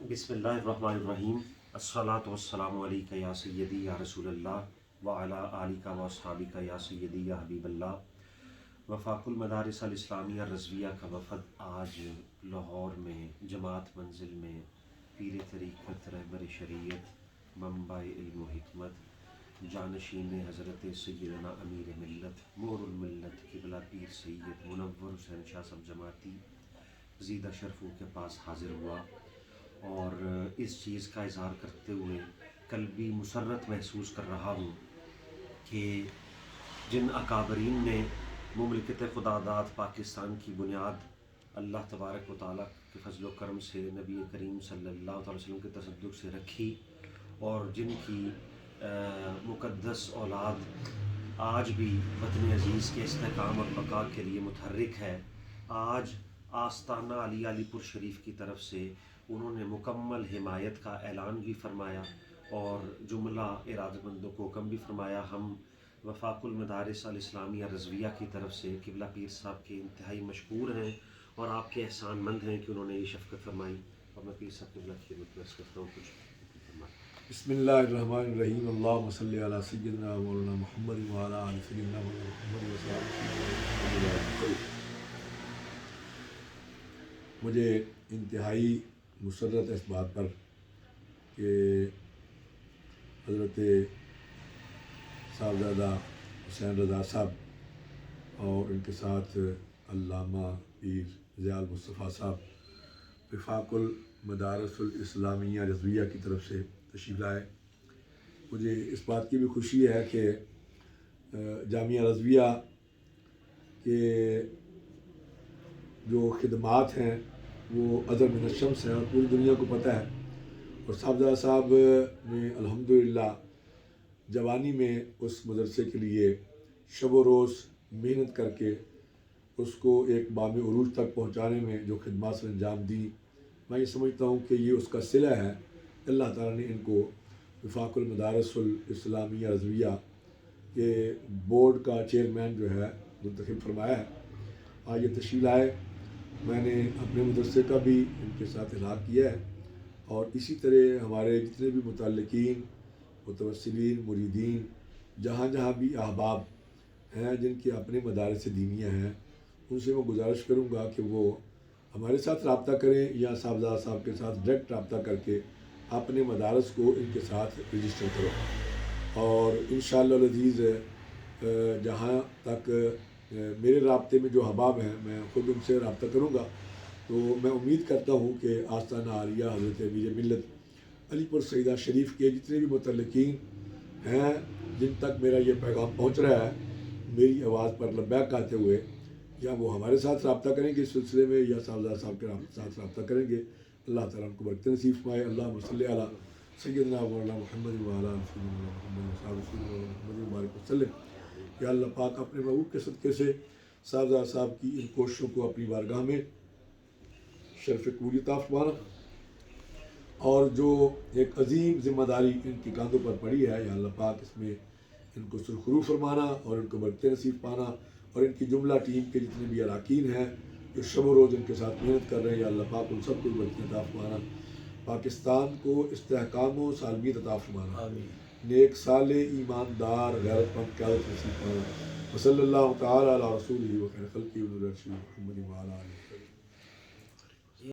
بسم اللہ الرحمن الرحیم۔ الصلاۃ والسلام علیک یا سیدی یا رسول اللہ وعلی آلک و اصحابک یا سیدی یا حبیب اللہ۔ وفاق المدارس الاسلامیہ رضویہ کا وفد آج لاہور میں جماعت منزل میں پیر طریقت رہبر شریعت منبع علم و حکمت جانشین حضرت سیدنا امیر ملت نور الملت قبلہ پیر سید منور حسین شاہ صاحب جماعتی زیدہ شرفوں کے پاس حاضر ہوا، اور اس چیز کا اظہار کرتے ہوئے قلبی مسرت محسوس کر رہا ہوں کہ جن اکابرین نے مملکت خدا داد پاکستان کی بنیاد اللہ تبارک و تعالیٰ کے فضل و کرم سے نبی کریم صلی اللہ علیہ وسلم کے تصدق سے رکھی، اور جن کی مقدس اولاد آج بھی وطن عزیز کے استحکام اور بقا کے لیے متحرک ہے، آج آستانہ علی پور شریف کی طرف سے انہوں نے مکمل حمایت کا اعلان بھی فرمایا اور جملہ ارادہ مندوں کو حکم بھی فرمایا۔ ہم وفاق المدارس الاسلامیہ رضویہ کی طرف سے قبلہ پیر صاحب کے انتہائی مشکور ہیں اور آپ کے احسان مند ہیں کہ انہوں نے یہ شفقت فرمائی، اور میں پیر صاحب قبلہ کی ریکویسٹ کرتا ہوں کچھ فرمائیں۔ بسم اللہ الرحمن الرحیم۔ اللہم صلی علی سیدنا مولانا محمد وعلی آل سیدنا مولانا محمد وسلم۔ مجھے انتہائی مسرت ہے اس بات پر کہ حضرت صاحبزادہ حسین رضا صاحب اور ان کے ساتھ علامہ پیر ضیاء المصطفیٰ صاحب وفاق المدارس الاسلامیہ رضویہ کی طرف سے تشریف لائے۔ مجھے اس بات کی بھی خوشی ہے کہ جامعہ رضویہ کے جو خدمات ہیں وہ ازر من الشمس ہیں اور پوری دنیا کو پتہ ہے، اور صاحبزادہ صاحب نے الحمدللہ جوانی میں اس مدرسے کے لیے شب و روز محنت کر کے اس کو ایک بام عروج تک پہنچانے میں جو خدمات سے انجام دی، میں یہ سمجھتا ہوں کہ یہ اس کا صلہ ہے۔ اللہ تعالیٰ نے ان کو وفاق المدارس الاسلامیہ رضویہ کے بورڈ کا چیئرمین جو ہے منتخب فرمایا ہے۔ آج یہ تشریف لائے، میں نے اپنے مدرسے کا بھی ان کے ساتھ احاطہ کیا ہے، اور اسی طرح ہمارے جتنے بھی متعلقین، متوسلین، مریدین، جہاں جہاں بھی احباب ہیں جن کے اپنے مدارس دینیہ ہیں، ان سے میں گزارش کروں گا کہ وہ ہمارے ساتھ رابطہ کریں یا صاحبزادہ صاحب کے ساتھ ڈائریکٹ رابطہ کر کے اپنے مدارس کو ان کے ساتھ رجسٹر کرو، اور انشاءاللہ العزیز جہاں تک میرے رابطے میں جو احباب ہیں میں خود ان سے رابطہ کروں گا، تو میں امید کرتا ہوں کہ آستانہ عالیہ حضرت امیر ملت علی پور سیدہ شریف کے جتنے بھی متعلقین ہیں جن تک میرا یہ پیغام پہنچ رہا ہے میری آواز پر لبیک کہتے ہوئے، یا وہ ہمارے ساتھ رابطہ کریں گے اس سلسلے میں یا صاحبزادہ صاحب کے ساتھ رابطہ کریں گے۔ اللہ تعالیٰ ان کو برکت نصیب فرمائے۔ اللہم صلی علی سیدنا مولانا محمد وعلی آل سیدنا محمد وبارک وسلم۔ یا اللہ پاک اپنے محبوب کے صدقے سے صاحبزادہ صاحب کی ان کوششوں کو اپنی بارگاہ میں شرف قبولیت عطا فرمانا، اور جو ایک عظیم ذمہ داری ان کی کاندھوں پر پڑی ہے یا اللہ پاک اس میں ان کو سرخرو فرمانا اور ان کو برکت نصیب پانا، اور ان کی جملہ ٹیم کے جتنے بھی اراکین ہیں جو شب و روز ان کے ساتھ محنت کر رہے ہیں، یا اللہ پاک ان سب کو برکت عطا فرمانا، پاکستان کو استحکام و سالمیت عطا فرمانا، نیک صالح ایماندار غیرت مند قیادت نصیب فرمانا۔ وصلی اللہ تعالیٰ علی رسولہ و خیر خلقہ محمد وعلی آلہ